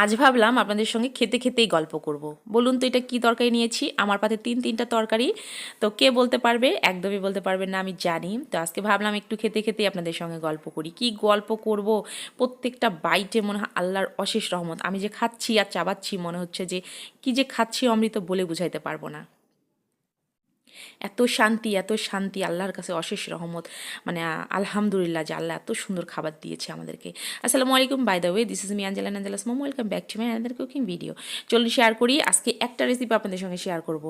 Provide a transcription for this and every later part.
আজ ভাবলাম আপনাদের সঙ্গে খেতে খেতেই গল্প করব। বলুন তো এটা কি তরকারি নিয়েছি? আমার পাতে তিনটা তরকারি। তো কে বলতে পারবে? একদমই বলতে পারবেন না, আমি জানি। তো আজকে ভাবলাম একটু খেতে খেতেই আপনাদের সঙ্গে গল্প করি। কি গল্প করব? প্রত্যেকটা বাইটে মনে হয় আল্লাহর অশেষ রহমত। আমি যে খাচ্ছি আর চাবাচ্ছি মনে হচ্ছে যে কি যে খাচ্ছি অমৃত বলে বুঝাইতে পারবো না। এত শান্তি আল্লাহর কাছে অশেষ রহমত। মানে আলহামদুলিল্লাহ যে আল্লাহ এত সুন্দর খাবার দিয়েছে আমাদেরকে। আসসালামু আলাইকুম, by the way this is me Angela's mom, welcome back to my another cooking video. চলুন শেয়ার করি। আজকে একটা রেসিপি আপনাদের সঙ্গে শেয়ার করব।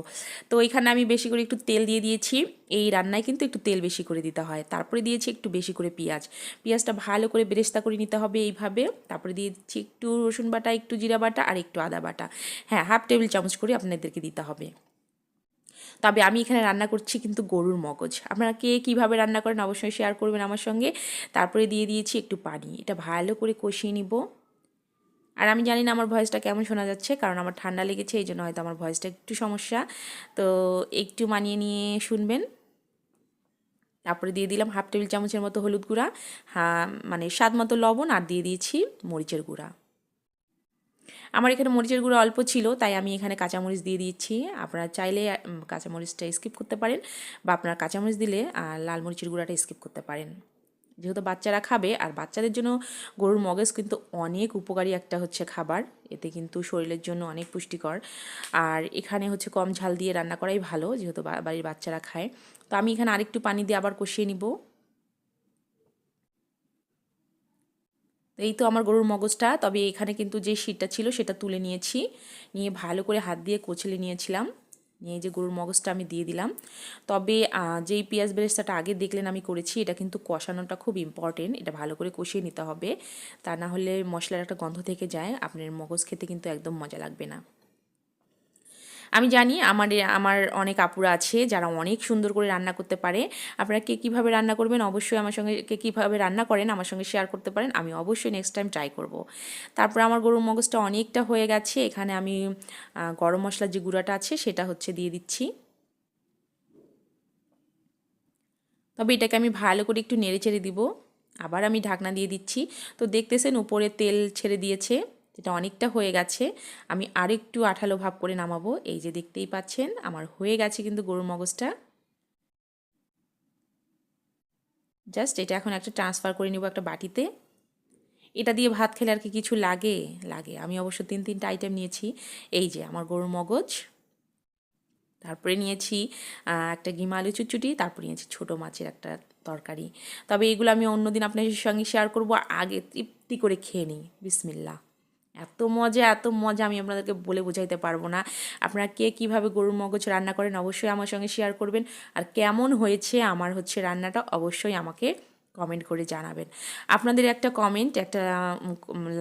তো এখানে আমি বেশি করে একটু তেল দিয়ে দিয়েছি। এই রান্নায় কিন্তু একটু তেল বেশি করে দিতে হয়। তারপরে দিয়েছি একটু বেশি করে পেঁয়াজটা ভালো করে বেরেস্তা করে নিতে হবে এইভাবে। তারপরে দিয়ে দিচ্ছি একটু রসুন বাটা, একটু জিরা বাটা আর একটু আদা বাটা। হ্যাঁ, হাফ টেবিল চামচ করে আপনাদেরকে দিতে হবে। তবে আমি এখানে রান্না করছি কিন্তু গরুর মগজ। আপনারা কে কীভাবে রান্না করেন অবশ্যই শেয়ার করবেন আমার সঙ্গে। তারপরে দিয়ে দিয়েছি একটু পানি, এটা ভালো করে কষিয়ে নিব। আর আমি জানি না আমার ভয়েসটা কেমন শোনা যাচ্ছে, কারণ আমার ঠান্ডা লেগেছে, এই জন্য হয়তো আমার ভয়েসটা একটু সমস্যা। তো একটু মানিয়ে নিয়ে শুনবেন। তারপরে দিয়ে দিলাম হাফ টেবিল চামচের মতো হলুদ গুঁড়া, হ্যাঁ মানে স্বাদ মতো লবণ, আর দিয়ে দিয়েছি মরিচের গুঁড়া। আমার এখানে মরিচের গুঁড়ো অল্প ছিল, তাই আমি এখানে কাঁচামরিচ দিয়ে দিচ্ছি। আপনারা চাইলে কাঁচামরিচটা স্কিপ করতে পারেন, বা আপনারা কাঁচামরিচ দিলে লাল মরিচের গুঁড়াটা স্কিপ করতে পারেন। যেহেতু বাচ্চারা খাবে, আর বাচ্চাদের জন্য গরুর মগজ কিন্তু অনেক উপকারী একটা হচ্ছে খাবার। এতে কিন্তু শরীরের জন্য অনেক পুষ্টিকর। আর এখানে হচ্ছে কম ঝাল দিয়ে রান্না করাই ভালো, যেহেতু বাড়ির বাচ্চারা খায়। তো আমি এখানে আরেকটু পানি দিয়ে আবার কষিয়ে নিব। এই তো আমার গরুর মগজটা, তবে এখানে কিন্তু যে শিটটা ছিল সেটা তুলে নিয়েছি, নিয়ে ভালো করে হাত দিয়ে কচলে নিয়েছিলাম। নিয়ে যে গরুর মগজটা আমি দিয়ে দিলাম। তবে যেই পেঁয়াজ বেরেস্তাটা আগে দেখলেন আমি করেছি, এটা কিন্তু কষানোটা খুব ইম্পর্টেন্ট। এটা ভালো করে কষিয়ে নিতে হবে, তা না হলে মশলার একটা গন্ধ থেকে যায়, আপনার মগজ খেতে কিন্তু একদম মজা লাগবে না। আমি জানি আমার অনেক আপুরা আছে যারা অনেক সুন্দর করে রান্না করতে পারে। আপনারা কে কীভাবে রান্না করবেন অবশ্যই আমার সঙ্গে, কে কীভাবে রান্না করেন আমার সঙ্গে শেয়ার করতে পারেন। আমি অবশ্যই নেক্সট টাইম ট্রাই করব। তারপর আমার গরুর মগজটা অনেকটা হয়ে গেছে। এখানে আমি গরম মশলার যে গুঁড়াটা আছে সেটা হচ্ছে দিয়ে দিচ্ছি। তবে এটাকে আমি ভালো করে একটু নেড়ে চেড়ে দিব। আবার আমি ঢাকনা দিয়ে দিচ্ছি। তো দেখতেছেন উপরে তেল ছেড়ে দিয়েছে, যেটা অনেকটা হয়ে গেছে। আমি আরেকটু আঠালো ভাব করে নামাবো। এই যে দেখতেই পাচ্ছেন আমার হয়ে গেছে কিন্তু গরুর মগজটা। জাস্ট এটা এখন একটা ট্রান্সফার করে নিব একটা বাটিতে। এটা দিয়ে ভাত খেলে আর কি কিছু লাগে? লাগে। আমি অবশ্য তিনটা আইটেম নিয়েছি। এই যে আমার গরুর মগজ, তারপরে নিয়েছি একটা গিমা আলু চুচুটি, তারপরে নিয়েছি ছোটো মাছের একটা তরকারি। তবে এগুলো আমি অন্যদিন আপনাদের সঙ্গে শেয়ার করব। আগে তৃপ্তি করে খেয়ে নিই। বিসমিল্লাহ। এত মজা আমি আপনাদেরকে বলে বোঝাইতে পারবো না। আপনারা কে কীভাবে গরুর মগজ রান্না করেন অবশ্যই আমার সঙ্গে শেয়ার করবেন। আর কেমন হয়েছে আমার হচ্ছে রান্নাটা অবশ্যই আমাকে কমেন্ট করে জানাবেন। আপনাদের একটা কমেন্ট, একটা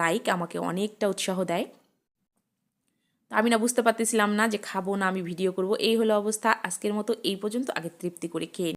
লাইক আমাকে অনেকটা উৎসাহ দেয়। আমি না বুঝতে পারতেছিলাম না যে খাবো না আমি ভিডিও করব, এই হলো অবস্থা। আজকের মতো এই পর্যন্ত, আগে তৃপ্তি করে খেয়ে